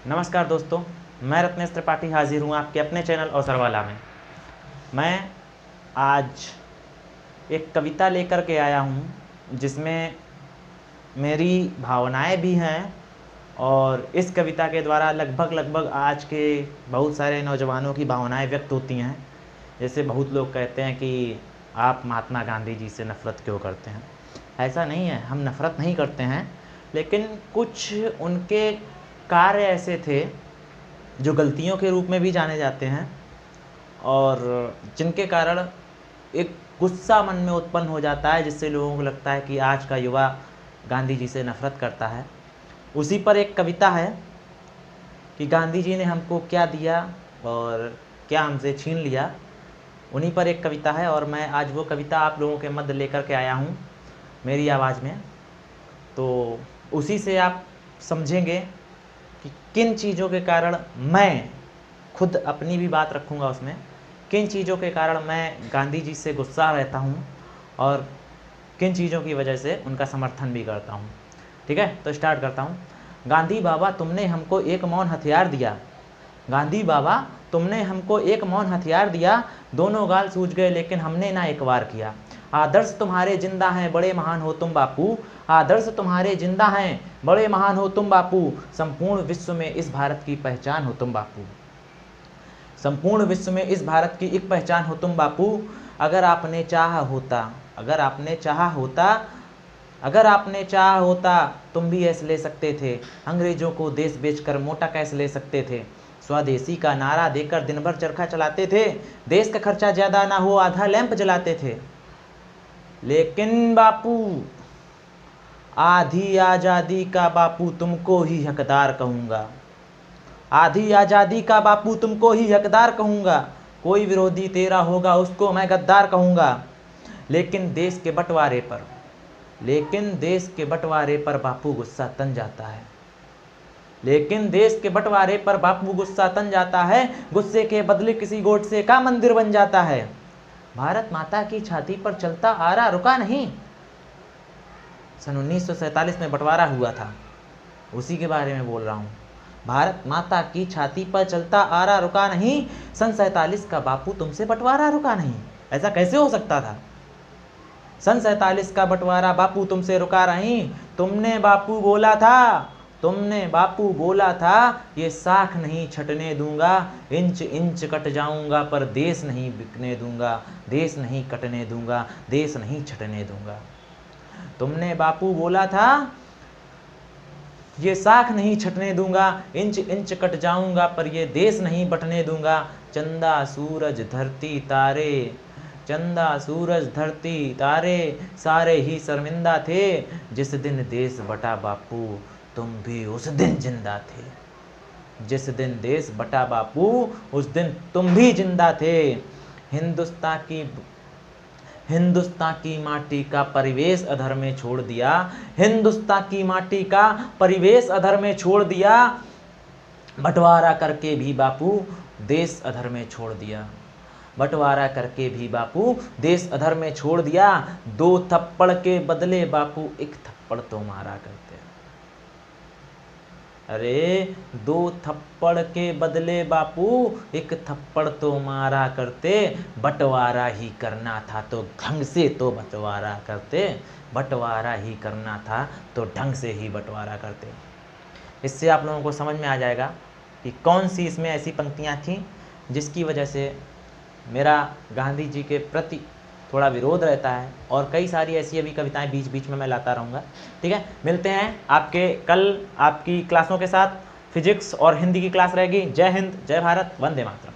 नमस्कार दोस्तों, मैं रत्नेश त्रिपाठी हाजिर हूँ आपके अपने चैनल अवसरवाला में। मैं आज एक कविता लेकर के आया हूँ जिसमें मेरी भावनाएं भी हैं और इस कविता के द्वारा लगभग आज के बहुत सारे नौजवानों की भावनाएं व्यक्त होती हैं। जैसे बहुत लोग कहते हैं कि आप महात्मा गांधी जी से नफ़रत क्यों करते हैं। ऐसा नहीं है, हम नफ़रत नहीं करते हैं, लेकिन कुछ उनके कार्य ऐसे थे जो गलतियों के रूप में भी जाने जाते हैं और जिनके कारण एक गुस्सा मन में उत्पन्न हो जाता है, जिससे लोगों को लगता है कि आज का युवा गांधी जी से नफ़रत करता है। उसी पर एक कविता है कि गांधी जी ने हमको क्या दिया और क्या हमसे छीन लिया, उन्हीं पर एक कविता है और मैं आज वो कविता आप लोगों के मध्य लेकर के आया हूँ मेरी आवाज़ में। तो उसी से आप समझेंगे कि किन चीज़ों के कारण, मैं खुद अपनी भी बात रखूँगा उसमें, किन चीज़ों के कारण मैं गांधी जी से गुस्सा रहता हूँ और किन चीज़ों की वजह से उनका समर्थन भी करता हूँ। ठीक है, तो स्टार्ट करता हूँ। गांधी बाबा तुमने हमको एक मौन हथियार दिया, गांधी बाबा तुमने हमको एक मौन हथियार दिया, दोनों गाल सूझ गए लेकिन हमने ना एक वार किया। आदर्श तुम्हारे जिंदा हैं, बड़े महान हो तुम बापू, आदर्श तुम्हारे जिंदा हैं, बड़े महान हो तुम बापू, संपूर्ण विश्व में इस भारत की पहचान हो तुम बापू, संपूर्ण विश्व में इस भारत की एक पहचान हो तुम बापू। अगर आपने चाहा होता, अगर आपने चाहा होता, अगर आपने चाहा होता तुम भी ऐसे ले सकते थे, अंग्रेजों को देश बेचकर मोटा कैसे ले सकते थे, स्वदेशी का नारा देकर दिन भर चरखा चलाते थे, देश का खर्चा ज़्यादा ना हो आधा लैंप जलाते थे। लेकिन बापू आधी आज़ादी का बापू तुमको ही हकदार कहूँगा, आधी आज़ादी का बापू तुमको ही हकदार कहूँगा, कोई विरोधी तेरा होगा उसको मैं गद्दार कहूँगा। लेकिन देश के बंटवारे पर, लेकिन देश के बंटवारे पर बापू गुस्सा तन जाता है, लेकिन देश के बंटवारे पर बापू गुस्सा तन जाता है, गुस्से के बदले किसी गोडसे का मंदिर बन जाता है। भारत माता की छाती पर चलता आरा रुका नहीं, सन 1947 में बंटवारा हुआ था, उसी के बारे में बोल रहा हूँ। भारत माता की छाती पर चलता आरा रुका नहीं, सन 47 का बापू तुमसे बंटवारा रुका नहीं। ऐसा कैसे हो सकता था? सन 47 का बंटवारा बापू तुमसे रुका नहीं। तुमने बापू बोला था, तुमने बापू बोला था, ये साख नहीं छटने दूंगा, इंच इंच कट जाऊंगा पर देश नहीं बिकने दूंगा, देश नहीं कटने दूंगा, देश नहीं छटने दूंगा। तुमने बापू बोला था, ये साख नहीं छटने दूंगा, इंच इंच कट जाऊंगा पर ये देश नहीं बटने दूंगा। चंदा सूरज धरती तारे, चंदा सूरज धरती तारे सारे ही शर्मिंदा थे, जिस दिन देश बटा बापू तुम भी उस दिन जिंदा थे, जिस दिन देश बटा बापू उस दिन तुम भी जिंदा थे। हिंदुस्तान की माटी का परिवेश अधर में छोड़ दिया, हिंदुस्तान की माटी का परिवेश अधर में छोड़ दिया, बंटवारा करके भी बापू देश अधर में छोड़ दिया, बंटवारा करके भी बापू देश अधर में छोड़ दिया। 2 थप्पड़ के बदले बापू 1 थप्पड़ तो मारा करते, अरे 2 थप्पड़ के बदले बापू 1 थप्पड़ तो मारा करते, बंटवारा ही करना था तो ढंग से तो बंटवारा करते, बंटवारा ही करना था तो ढंग से ही बंटवारा करते। इससे आप लोगों को समझ में आ जाएगा कि कौन सी इसमें ऐसी पंक्तियां थीं जिसकी वजह से मेरा गांधी जी के प्रति थोड़ा विरोध रहता है, और कई सारी ऐसी अभी कविताएं बीच बीच में मैं लाता रहूँगा। ठीक है, मिलते हैं आपके कल आपकी क्लासों के साथ। फिजिक्स और हिंदी की क्लास रहेगी। जय हिंद, जय भारत, वंदे मातरम।